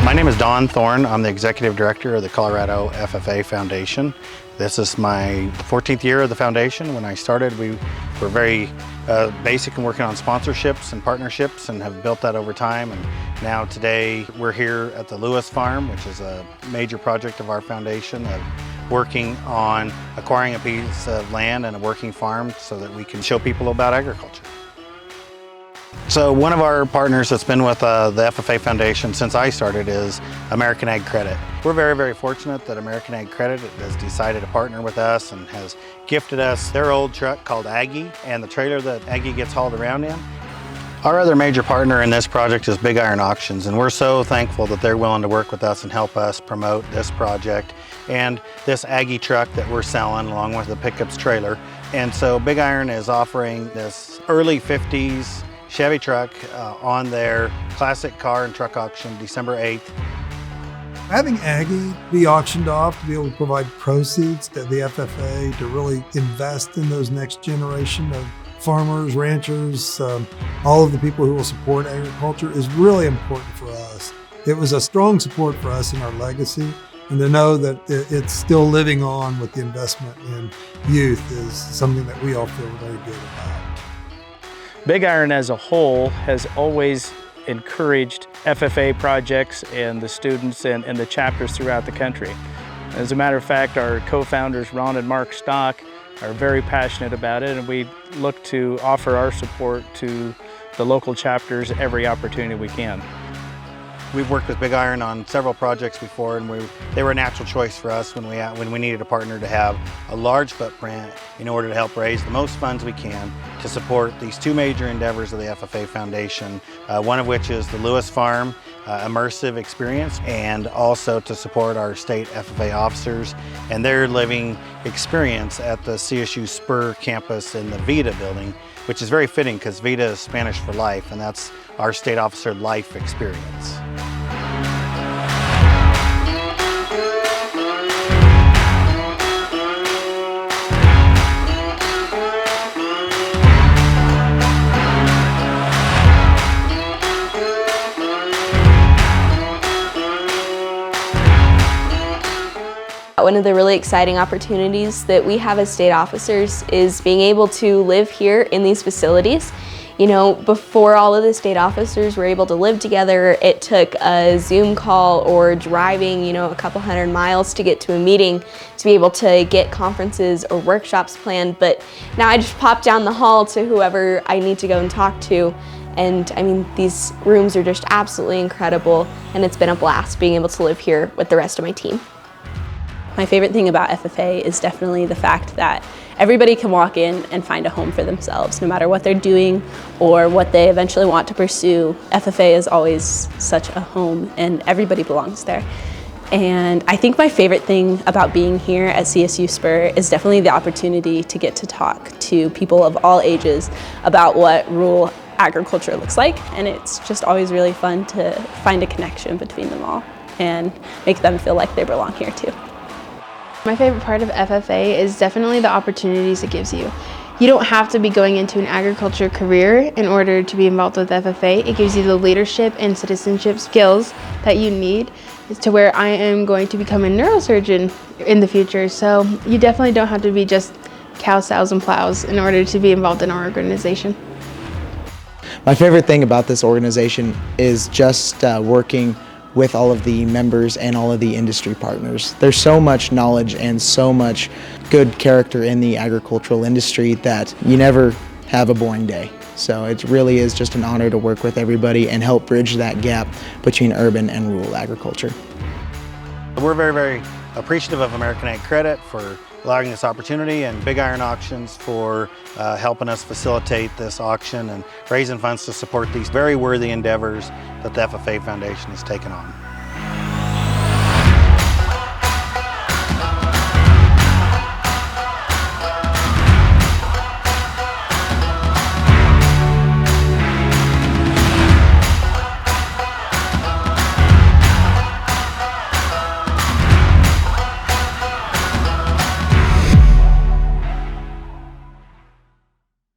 My name is Don Thorn. I'm the Executive Director of the Colorado FFA Foundation. This is my 14th year of the foundation. When I started, we were very basic in working on sponsorships and partnerships and have built that over time. And now today we're here at the Lewis Farm, which is a major project of our foundation, of working on acquiring a piece of land and a working farm so that we can show people about agriculture. So one of our partners that's been with the FFA Foundation since I started is American Ag Credit. We're very, very fortunate that American Ag Credit has decided to partner with us and has gifted us their old truck called Aggie and the trailer that Aggie gets hauled around in. Our other major partner in this project is BigIron Auctions, and we're so thankful that they're willing to work with us and help us promote this project and this Aggie truck that we're selling along with the pickups trailer. And so BigIron is offering this early 50s Chevy truck on their classic car and truck auction December 8th. Having Aggie be auctioned off to be able to provide proceeds to the FFA to really invest in those next generation of farmers, ranchers, all of the people who will support agriculture is really important for us. It was a strong support for us in our legacy, and to know that it's still living on with the investment in youth is something that we all feel very good about. BigIron as a whole has always encouraged FFA projects and the students and the chapters throughout the country. As a matter of fact, our co-founders Ron and Mark Stock are very passionate about it, and we look to offer our support to the local chapters every opportunity we can. We've worked with BigIron on several projects before, and they were a natural choice for us when we needed a partner to have a large footprint in order to help raise the most funds we can to support these two major endeavors of the FFA Foundation, one of which is the Lewis Farm Immersive Experience, and also to support our state FFA officers and their living experience at the CSU Spur campus in the Vida building, which is very fitting because Vida is Spanish for life, and that's our state officer life experience. One of the really exciting opportunities that we have as state officers is being able to live here in these facilities. You know, before all of the state officers were able to live together, it took a Zoom call or driving, a couple hundred miles to get to a meeting to be able to get conferences or workshops planned. But now I just pop down the hall to whoever I need to go and talk to. And I mean, these rooms are just absolutely incredible, and it's been a blast being able to live here with the rest of my team. My favorite thing about FFA is definitely the fact that everybody can walk in and find a home for themselves, no matter what they're doing or what they eventually want to pursue. FFA is always such a home, and everybody belongs there. And I think my favorite thing about being here at CSU Spur is definitely the opportunity to get to talk to people of all ages about what rural agriculture looks like, and it's just always really fun to find a connection between them all and make them feel like they belong here too. My favorite part of FFA is definitely the opportunities it gives you. You don't have to be going into an agriculture career in order to be involved with FFA. It gives you the leadership and citizenship skills that you need to where I am going to become a neurosurgeon in the future. So you definitely don't have to be just cows, sows, and plows in order to be involved in our organization. My favorite thing about this organization is just working with all of the members and all of the industry partners. There's so much knowledge and so much good character in the agricultural industry that you never have a boring day. So it really is just an honor to work with everybody and help bridge that gap between urban and rural agriculture. We're very, very appreciative of American Ag Credit for allowing this opportunity, and BigIron Auctions for helping us facilitate this auction and raising funds to support these very worthy endeavors that the FFA Foundation has taken on.